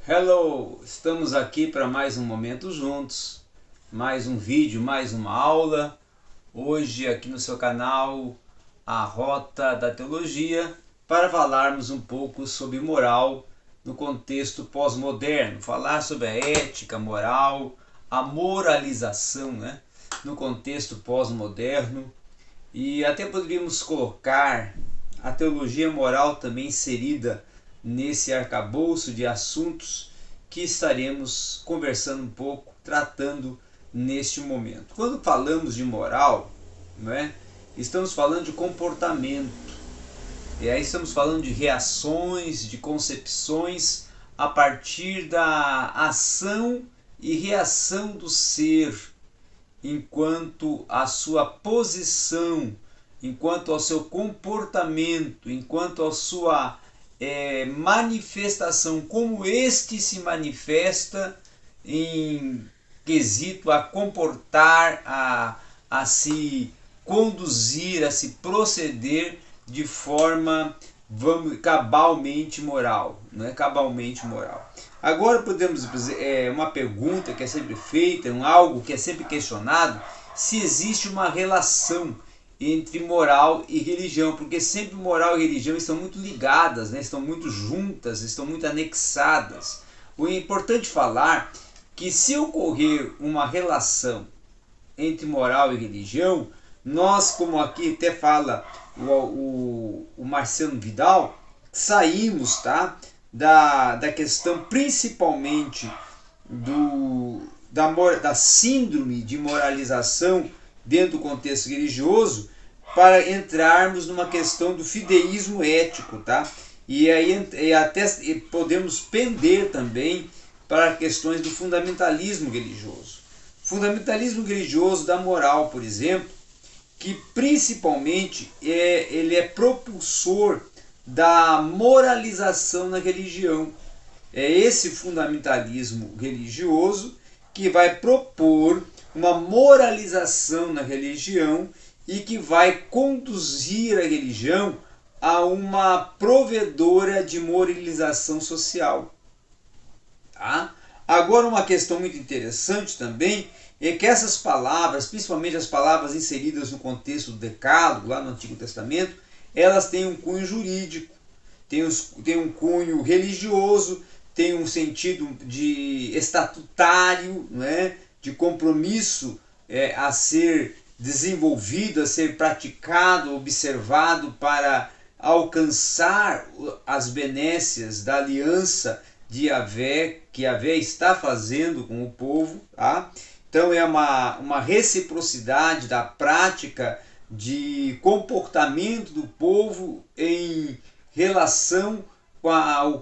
Hello! Estamos aqui para mais um momento juntos, mais um vídeo, mais uma aula. Hoje aqui no seu canal, a Rota da Teologia, para falarmos um pouco sobre moral no contexto pós-moderno, falar sobre a ética, moral, a moralização, no contexto pós-moderno. E até poderíamos colocar a teologia moral também inserida nesse arcabouço de assuntos que estaremos conversando um pouco, tratando neste momento. Quando falamos de moral, estamos falando de comportamento, e aí estamos falando de reações, de concepções a partir da ação e reação do ser, enquanto a sua posição, enquanto ao seu comportamento, enquanto à sua manifestação, como este se manifesta em quesito a comportar, a se conduzir, a se proceder de forma cabalmente moral, cabalmente moral. Agora podemos dizer, uma pergunta que é sempre feita, algo que é sempre questionado, se existe uma relação entre moral e religião, porque sempre moral e religião estão muito ligadas, estão muito juntas, estão muito anexadas. O importante falar que se ocorrer uma relação entre moral e religião, nós, como aqui até fala o Marciano Vidal, saímos da questão principalmente da síndrome de moralização dentro do contexto religioso, para entrarmos numa questão do fideísmo ético, E aí até podemos pender também para questões do fundamentalismo religioso. Fundamentalismo religioso da moral, por exemplo, que principalmente ele é propulsor da moralização na religião. É esse fundamentalismo religioso que vai propor uma moralização na religião e que vai conduzir a religião a uma provedora de moralização social. Agora, uma questão muito interessante também é que essas palavras, principalmente as palavras inseridas no contexto do Decálogo, lá no Antigo Testamento, elas têm um cunho jurídico, têm um cunho religioso, têm um sentido de estatutário, de compromisso a ser desenvolvido, a ser praticado, observado para alcançar as benécias da aliança de Yahvé, que Yahvé está fazendo com o povo. Então é uma reciprocidade da prática de comportamento do povo em relação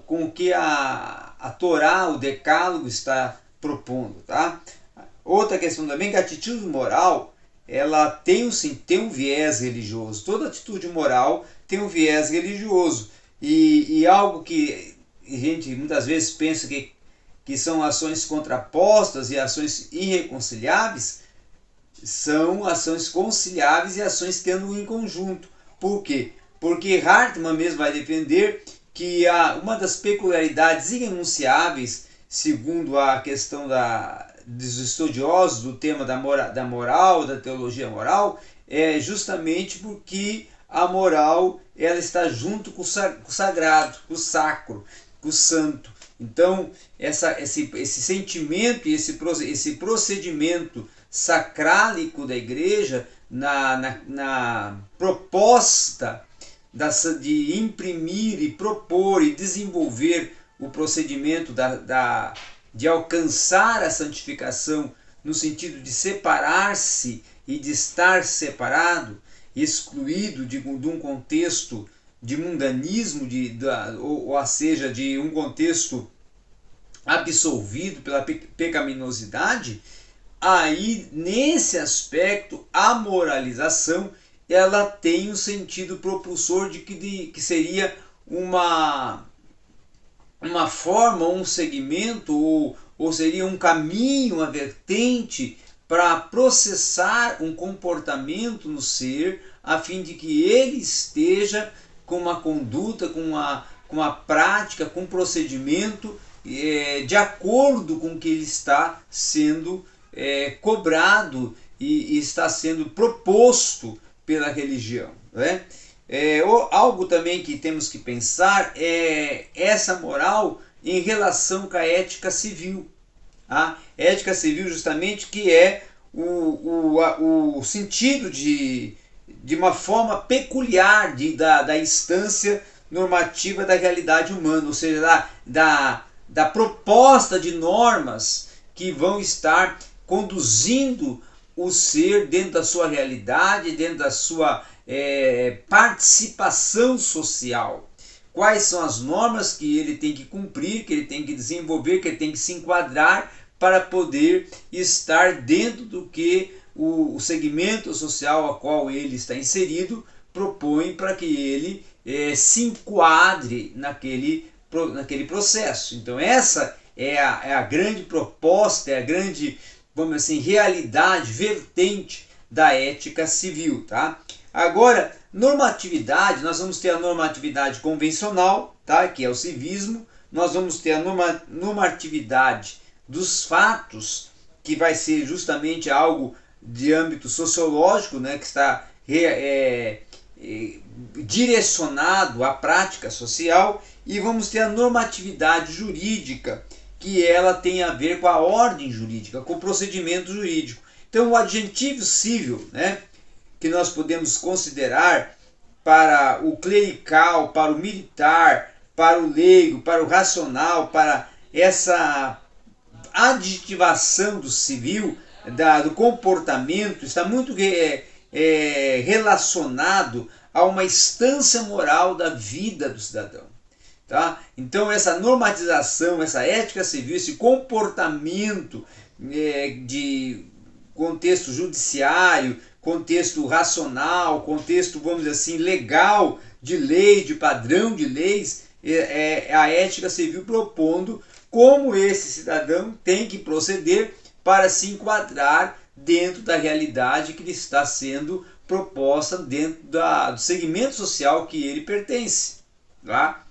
com o que a Torá, o Decálogo, está propondo. Outra questão também é que a atitude moral ela tem um viés religioso. Toda atitude moral tem um viés religioso. E algo que a gente muitas vezes pensa que são ações contrapostas e ações irreconciliáveis, são ações conciliáveis e ações que andam em conjunto. Por quê? Porque Hartmann mesmo vai defender que uma das peculiaridades irrenunciáveis, segundo a questão dos estudiosos do tema da moral, da teologia moral, é justamente porque a moral ela está junto com o sagrado, com o sacro, com o santo. Então, esse sentimento e esse procedimento sacrálico da igreja na proposta de imprimir e propor e desenvolver o procedimento de alcançar a santificação no sentido de separar-se e de estar separado, excluído de um contexto de mundanismo, ou seja, de um contexto absolvido pela pecaminosidade. Aí, nesse aspecto, a moralização ela tem um sentido propulsor de que seria uma forma, um segmento, ou seria um caminho, uma vertente para processar um comportamento no ser, a fim de que ele esteja com uma conduta, com uma prática, com um procedimento de acordo com o que ele está sendo cobrado e está sendo proposto pela religião, né? Algo também que temos que pensar é essa moral em relação com a ética civil. A ética civil justamente que é o sentido de uma forma peculiar da instância normativa da realidade humana, ou seja, da proposta de normas que vão estar conduzindo o ser dentro da sua realidade, dentro da sua participação social. Quais são as normas que ele tem que cumprir, que ele tem que desenvolver, que ele tem que se enquadrar para poder estar dentro do que o segmento social ao qual ele está inserido propõe para que ele se enquadre naquele processo. Então essa é a grande proposta, é a grande, vamos dizer assim, realidade, vertente da ética civil, tá? Agora, normatividade, nós vamos ter a normatividade convencional, tá? Que é o civismo. Nós vamos ter a normatividade dos fatos, que vai ser justamente algo de âmbito sociológico, né? Que está direcionado à prática social. E vamos ter a normatividade jurídica, que ela tem a ver com a ordem jurídica, com o procedimento jurídico. Então, o adjetivo civil, né, que nós podemos considerar para o clerical, para o militar, para o leigo, para o racional, para essa adjetivação do civil, do comportamento, está muito relacionado a uma instância moral da vida do cidadão. Tá? Então essa normatização, essa ética civil, esse comportamento de contexto judiciário, contexto racional, contexto, vamos dizer assim, legal, de lei, de padrão de leis, a ética civil propondo como esse cidadão tem que proceder para se enquadrar dentro da realidade que lhe está sendo proposta dentro do segmento social que ele pertence. Tá?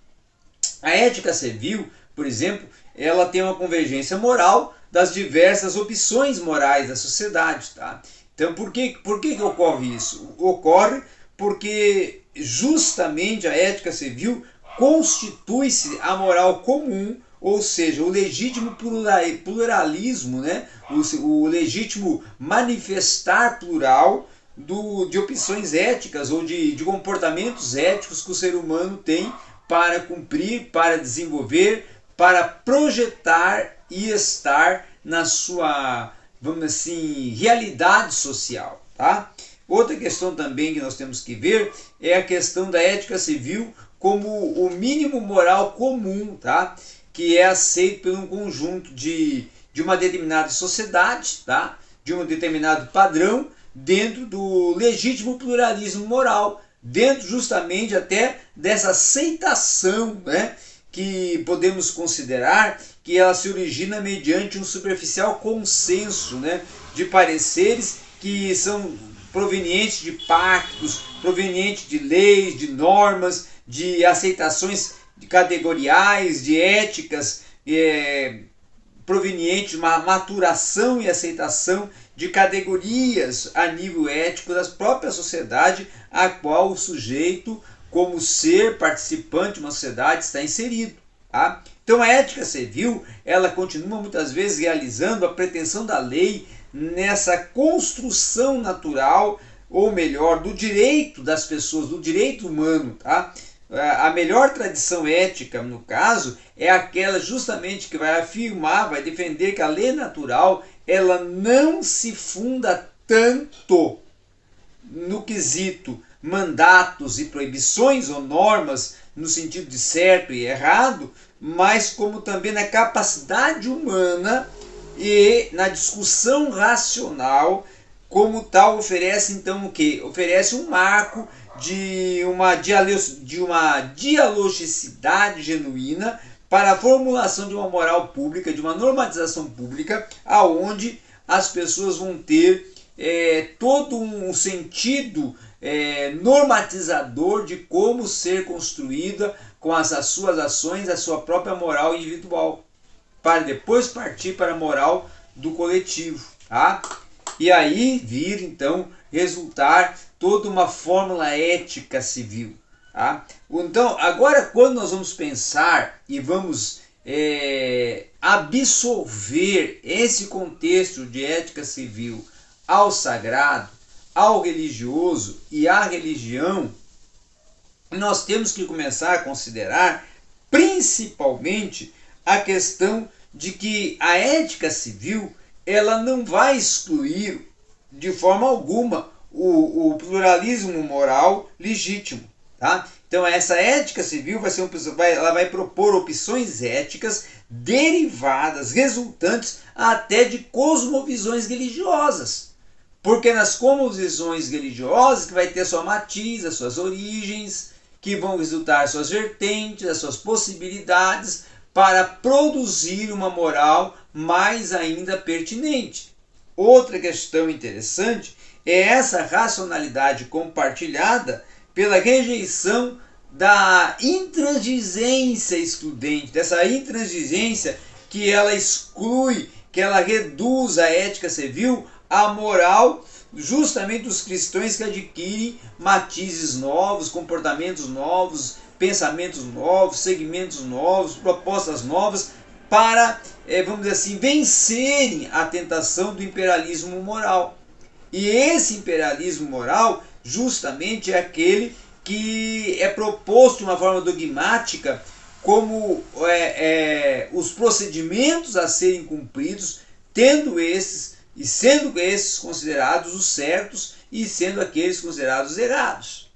A ética civil, por exemplo, ela tem uma convergência moral das diversas opções morais da sociedade. Tá? Então, por que ocorre isso? Ocorre porque justamente a ética civil constitui-se a moral comum, ou seja, o legítimo pluralismo, né? o legítimo manifestar plural de opções éticas ou de comportamentos éticos que o ser humano tem para cumprir, para desenvolver, para projetar e estar na sua, vamos dizer assim, realidade social. Tá? Outra questão também que nós temos que ver é a questão da ética civil como o mínimo moral comum, tá? Que é aceito por um conjunto de uma determinada sociedade, tá? De um determinado padrão, dentro do legítimo pluralismo moral, dentro justamente até dessa aceitação, né? Que podemos considerar que ela se origina mediante um superficial consenso, né? De pareceres que são provenientes de pactos, provenientes de leis, de normas, de aceitações categoriais, de éticas, provenientes de uma maturação e aceitação de categorias a nível ético da própria sociedade a qual o sujeito, como ser participante de uma sociedade, está inserido. Tá? Então a ética civil, ela continua muitas vezes realizando a pretensão da lei nessa construção natural, ou melhor, do direito das pessoas, do direito humano. Tá? A melhor tradição ética, no caso, é aquela justamente que vai afirmar, vai defender que a lei natural ela não se funda tanto no quesito mandatos e proibições ou normas no sentido de certo e errado, mas como também na capacidade humana e na discussão racional, como tal oferece então o quê? Oferece um marco de uma dialogicidade genuína para a formulação de uma moral pública, de uma normatização pública, aonde as pessoas vão ter todo um sentido normatizador de como ser construída com as suas ações, a sua própria moral individual. para depois partir para a moral do coletivo, tá? E aí vir então resultar toda uma fórmula ética civil, tá? Então agora quando nós vamos pensar e vamos absorver esse contexto de ética civil ao sagrado, ao religioso e à religião, nós temos que começar a considerar principalmente a questão de que a ética civil ela não vai excluir de forma alguma o pluralismo moral legítimo, tá? Então essa ética civil ela vai propor opções éticas derivadas, resultantes até de cosmovisões religiosas. Porque nas cosmovisões religiosas que vai ter sua matiz, as suas origens, que vão resultar suas vertentes, as suas possibilidades para produzir uma moral mais ainda pertinente. Outra questão interessante é essa racionalidade compartilhada pela rejeição da intransigência excludente, dessa intransigência que ela exclui, que ela reduz a ética civil à moral justamente dos cristãos que adquirem matizes novos, comportamentos novos, pensamentos novos, segmentos novos, propostas novas para, vamos dizer assim, vencerem a tentação do imperialismo moral. E esse imperialismo moral justamente é aquele que é proposto de uma forma dogmática como os procedimentos a serem cumpridos, tendo esses e sendo esses considerados os certos e sendo aqueles considerados errados.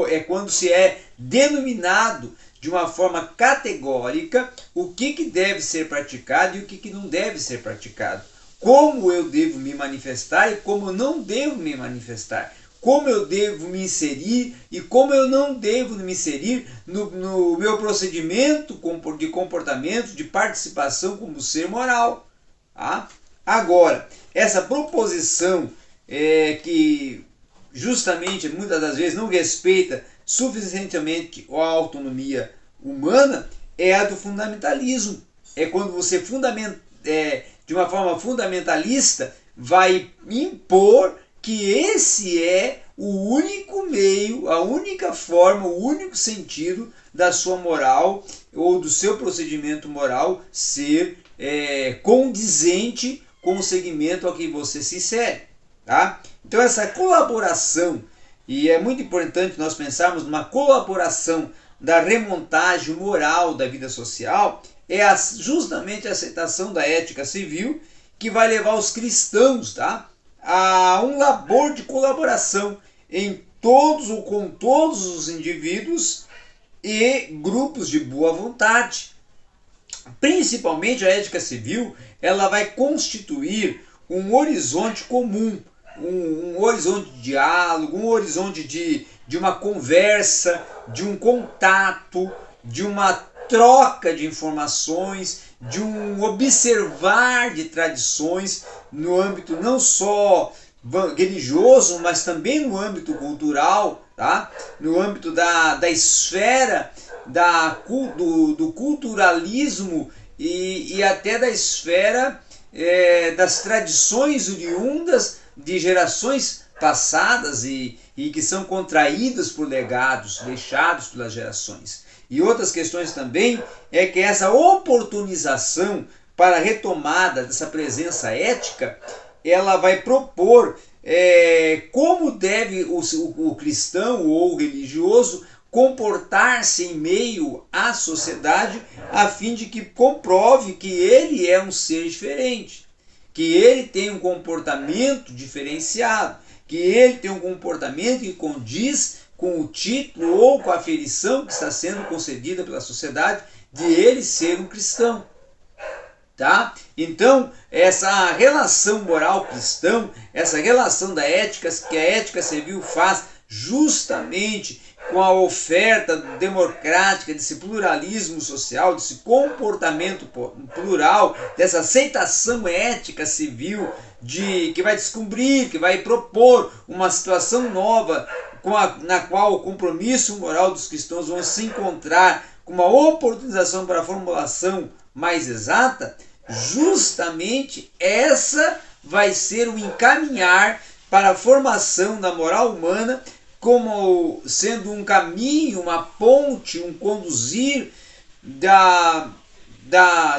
É quando se é denominado de uma forma categórica o que deve ser praticado e o que não deve ser praticado. Como eu devo me manifestar e como eu não devo me manifestar. Como eu devo me inserir e como eu não devo me inserir no meu procedimento de comportamento, de participação como ser moral. Tá? Agora, essa proposição que justamente muitas das vezes não respeita suficientemente a autonomia humana é a do fundamentalismo. É quando você de uma forma fundamentalista vai impor que esse é o único meio, a única forma, o único sentido da sua moral ou do seu procedimento moral ser condizente com o segmento ao que você se insere. Tá? Então essa colaboração, e é muito importante nós pensarmos numa colaboração da remontagem moral da vida social, é justamente a aceitação da ética civil que vai levar os cristãos, tá, a um labor de colaboração com todos os indivíduos e grupos de boa vontade. Principalmente a ética civil, ela vai constituir um horizonte comum, um horizonte de diálogo, um horizonte de uma conversa, de um contato, de uma troca de informações, de um observar de tradições no âmbito não só religioso, mas também no âmbito cultural, tá? No âmbito da esfera do culturalismo e até da esfera das tradições oriundas de gerações passadas e que são contraídas por legados deixados pelas gerações. E outras questões também é que essa oportunização para a retomada dessa presença ética, ela vai propor como deve o cristão ou o religioso comportar-se em meio à sociedade a fim de que comprove que ele é um ser diferente, que ele tem um comportamento diferenciado, que ele tem um comportamento que condiz com o título ou com a aferição que está sendo concedida pela sociedade de ele ser um cristão. Tá? Então, essa relação moral cristã, essa relação da ética, que a ética civil faz justamente com a oferta democrática desse pluralismo social, desse comportamento plural, dessa aceitação ética civil, que vai descobrir, que vai propor uma situação nova na qual o compromisso moral dos cristãos vão se encontrar com uma oportunização para a formulação mais exata, justamente essa vai ser o encaminhar para a formação da moral humana, como sendo um caminho, uma ponte, um conduzir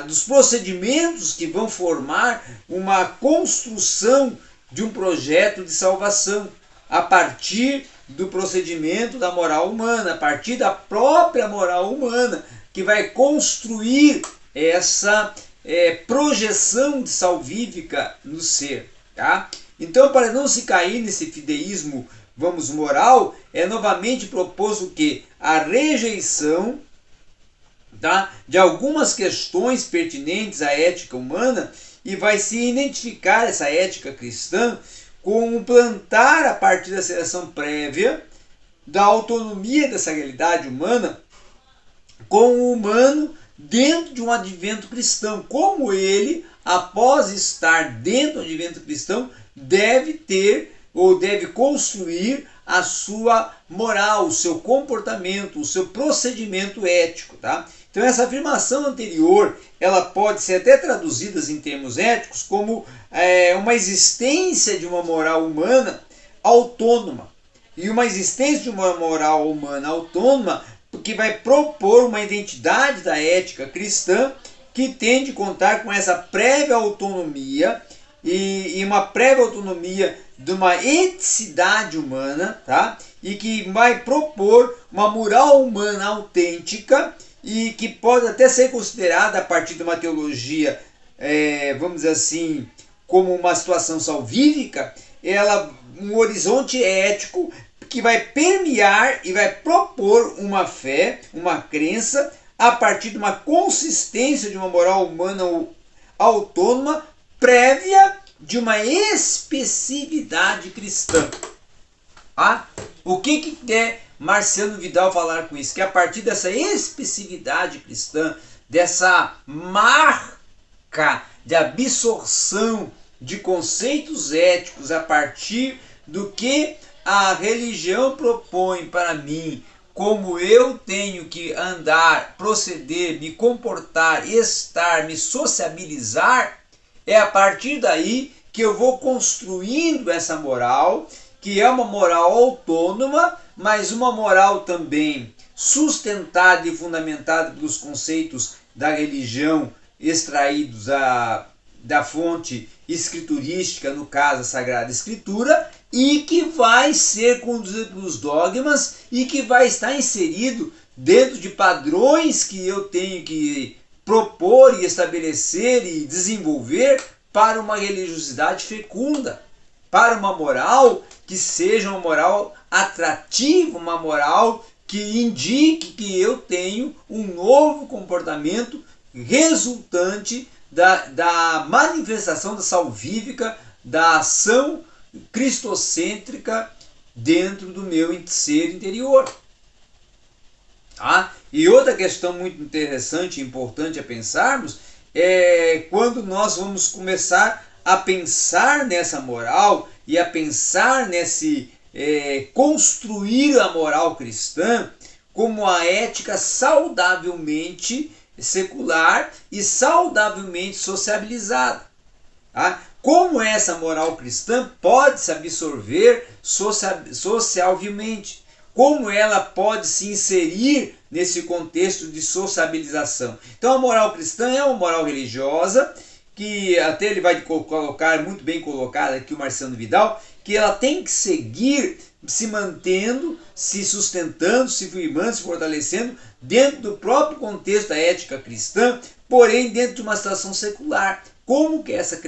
dos procedimentos que vão formar uma construção de um projeto de salvação a partir do procedimento da moral humana, a partir da própria moral humana, que vai construir essa projeção de salvífica no ser. Tá? Então, para não se cair nesse fideísmo, moral, é novamente proposto que a rejeição, tá, de algumas questões pertinentes à ética humana, e vai se identificar essa ética cristã com o plantar, a partir da seleção prévia, da autonomia dessa realidade humana, com o humano dentro de um advento cristão. Como ele, após estar dentro do advento cristão, deve ter ou deve construir a sua moral, o seu comportamento, o seu procedimento ético. Tá? Então essa afirmação anterior, ela pode ser até traduzida em termos éticos como uma existência de uma moral humana autônoma. E uma existência de uma moral humana autônoma que vai propor uma identidade da ética cristã que tem de contar com essa prévia autonomia e uma prévia autonomia de uma eticidade humana, tá? E que vai propor uma moral humana autêntica e que pode até ser considerada a partir de uma teologia, vamos dizer assim, como uma situação salvífica, um horizonte ético que vai permear e vai propor uma fé, uma crença, a partir de uma consistência de uma moral humana autônoma, prévia de uma especificidade cristã. Ah, o que quer Marciano Vidal falar com isso? Que a partir dessa especificidade cristã, dessa marca de absorção de conceitos éticos a partir do que a religião propõe para mim, como eu tenho que andar, proceder, me comportar, estar, me sociabilizar, é a partir daí que eu vou construindo essa moral, que é uma moral autônoma, mas uma moral também sustentada e fundamentada pelos conceitos da religião extraídos da fonte escriturística, no caso a Sagrada Escritura, e que vai ser conduzido pelos dogmas e que vai estar inserido dentro de padrões que eu tenho que propor e estabelecer e desenvolver para uma religiosidade fecunda, para uma moral que seja uma moral atrativa, uma moral que indique que eu tenho um novo comportamento resultante da manifestação da salvífica, da ação cristocêntrica dentro do meu ser interior. Tá? E outra questão muito interessante e importante a pensarmos é quando nós vamos começar a pensar nessa moral e a pensar nesse construir a moral cristã como a ética saudavelmente secular e saudavelmente sociabilizada. Tá? Como essa moral cristã pode se absorver socialmente? Como ela pode se inserir nesse contexto de sociabilização? Então a moral cristã é uma moral religiosa, que até ele vai colocar, muito bem colocado aqui o Marciano Vidal, que ela tem que seguir se mantendo, se sustentando, se firmando, se fortalecendo dentro do próprio contexto da ética cristã, porém dentro de uma situação secular. Como que essa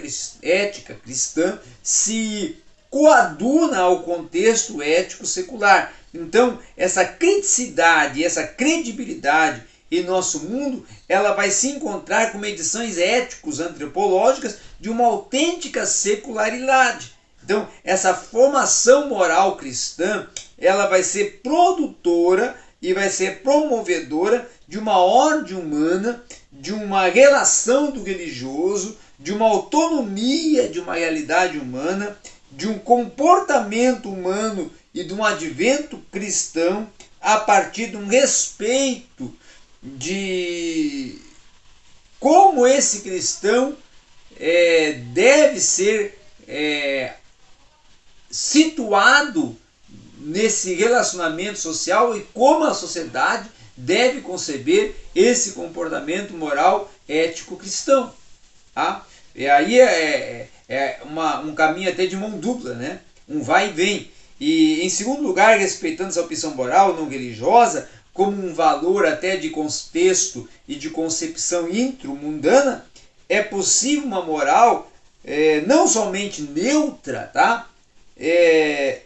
ética cristã se coaduna ao contexto ético secular? Então, essa criticidade, essa credibilidade em nosso mundo, ela vai se encontrar com medições éticos antropológicas de uma autêntica secularidade. Então, essa formação moral cristã, ela vai ser produtora e vai ser promovedora de uma ordem humana, de uma relação do religioso, de uma autonomia de uma realidade humana, de um comportamento humano e de um advento cristão a partir de um respeito como esse cristão deve ser situado nesse relacionamento social e como a sociedade deve conceber esse comportamento moral ético cristão. Tá? E aí um caminho até de mão dupla, né? Um vai e vem. E em segundo lugar, respeitando essa opção moral não religiosa como um valor até de contexto e de concepção intramundana, é possível uma moral não somente neutra, tá?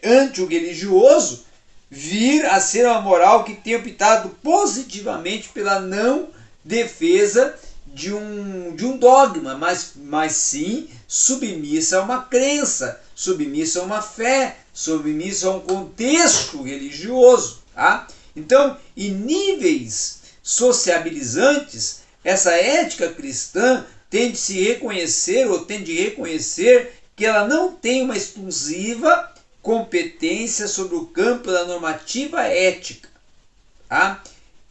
Anti-religioso, vir a ser uma moral que tem optado positivamente pela não defesa de um dogma, mas sim submissa a uma crença, submissa a uma fé, submissa a um contexto religioso. Tá? Então, em níveis sociabilizantes, essa ética cristã tem de se reconhecer, ou tem de reconhecer, que ela não tem uma exclusiva competência sobre o campo da normativa ética, tá?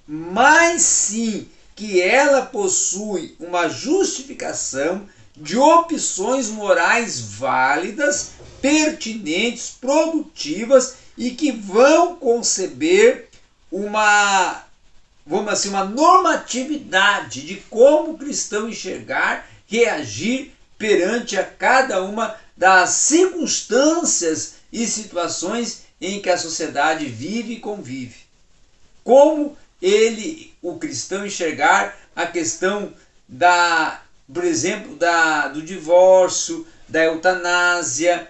Mas sim que ela possui uma justificação de opções morais válidas, pertinentes, produtivas e que vão conceber uma normatividade de como o cristão enxergar, reagir perante a cada uma das circunstâncias e situações em que a sociedade vive e convive. Como o cristão, enxergar a questão por exemplo, do divórcio, da eutanásia,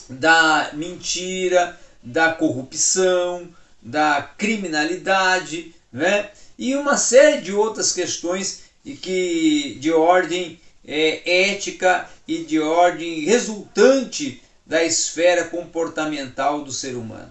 da mentira, da corrupção, da criminalidade, né? E uma série de outras questões de ordem ética e de ordem resultante da esfera comportamental do ser humano.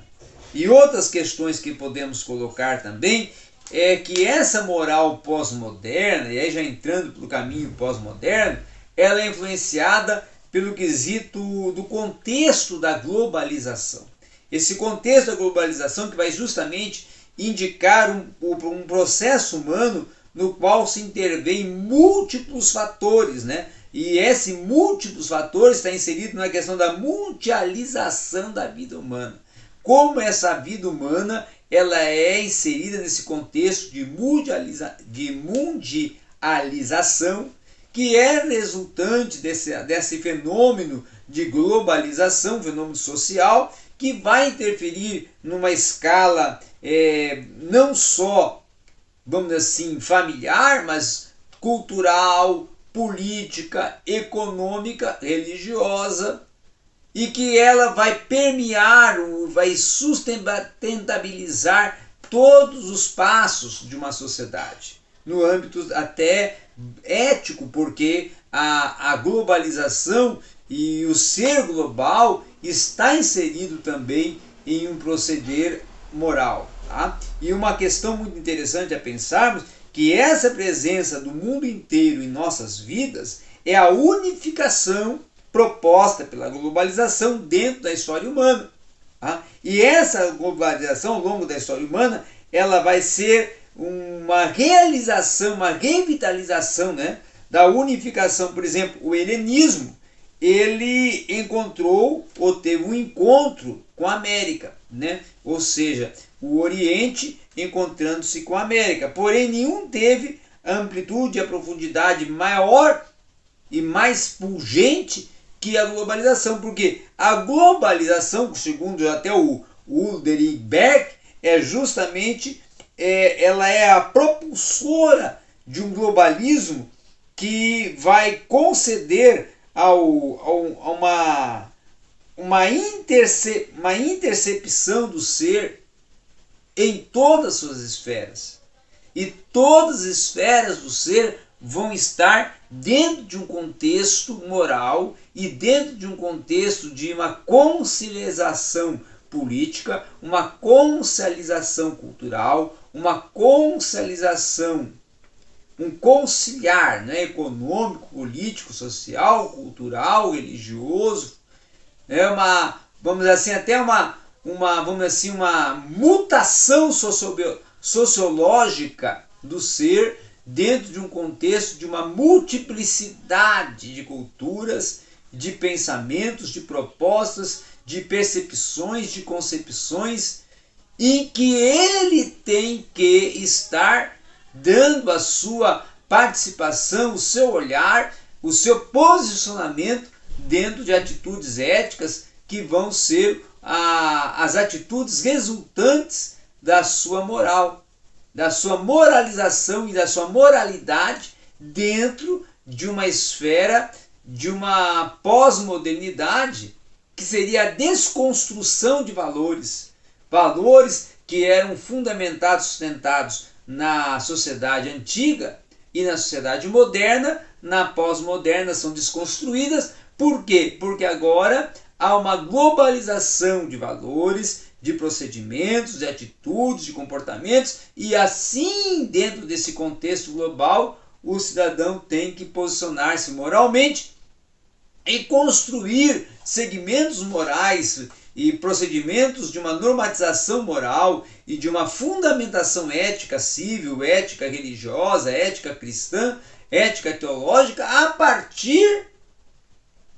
E outras questões que podemos colocar também é que essa moral pós-moderna, e aí já entrando pelo caminho pós-moderno, ela é influenciada pelo quesito do contexto da globalização. Esse contexto da globalização que vai justamente indicar um processo humano no qual se intervém múltiplos fatores, né? E esse múltiplos fatores está inserido na questão da mundialização da vida humana. Como essa vida humana ela é inserida nesse contexto de mundialização, que é resultante desse fenômeno de globalização, fenômeno social, que vai interferir numa escala não só, vamos dizer assim, familiar, mas cultural, política, econômica, religiosa, e que ela vai permear, vai sustentabilizar todos os passos de uma sociedade, no âmbito até ético, porque a globalização e o ser global está inserido também em um proceder moral. Tá? E uma questão muito interessante a pensarmos, que essa presença do mundo inteiro em nossas vidas é a unificação proposta pela globalização dentro da história humana. Tá? E essa globalização ao longo da história humana, ela vai ser uma realização, uma revitalização, né, da unificação. Por exemplo, o helenismo, ele encontrou ou teve um encontro com a América, né? Ou seja, o Oriente encontrando-se com a América. Porém, nenhum teve a amplitude e a profundidade maior e mais pungente que a globalização. Porque a globalização, segundo até o Ulrich Beck, é justamente ela é a propulsora de um globalismo que vai conceder uma intercepção do ser em todas as suas esferas. E todas as esferas do ser vão estar dentro de um contexto moral e dentro de um contexto de uma conciliação política, uma conciliação cultural, uma conciliação, um conciliar, né, econômico, político, social, cultural, religioso, vamos dizer assim, até uma mutação sociológica do ser dentro de um contexto de uma multiplicidade de culturas, de pensamentos, de propostas, de percepções, de concepções, em que ele tem que estar dando a sua participação, o seu olhar, o seu posicionamento dentro de atitudes éticas que vão ser as atitudes resultantes da sua moral, da sua moralização e da sua moralidade dentro de uma esfera de uma pós-modernidade que seria a desconstrução de valores, valores que eram fundamentados, sustentados na sociedade antiga e na sociedade moderna, na pós-moderna são desconstruídas. Por quê? Porque agora há uma globalização de valores, de procedimentos, de atitudes, de comportamentos, e assim, dentro desse contexto global, o cidadão tem que posicionar-se moralmente e construir segmentos morais e procedimentos de uma normatização moral e de uma fundamentação ética civil, ética religiosa, ética cristã, ética teológica, a partir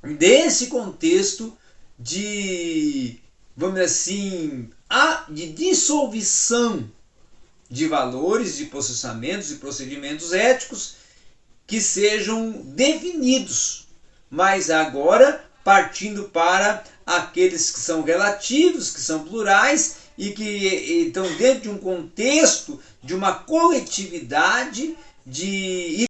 desse contexto de, vamos dizer assim, de dissolução de valores, de posicionamentos e procedimentos éticos que sejam definidos, mas agora partindo para aqueles que são relativos, que são plurais e que estão dentro de um contexto de uma coletividade de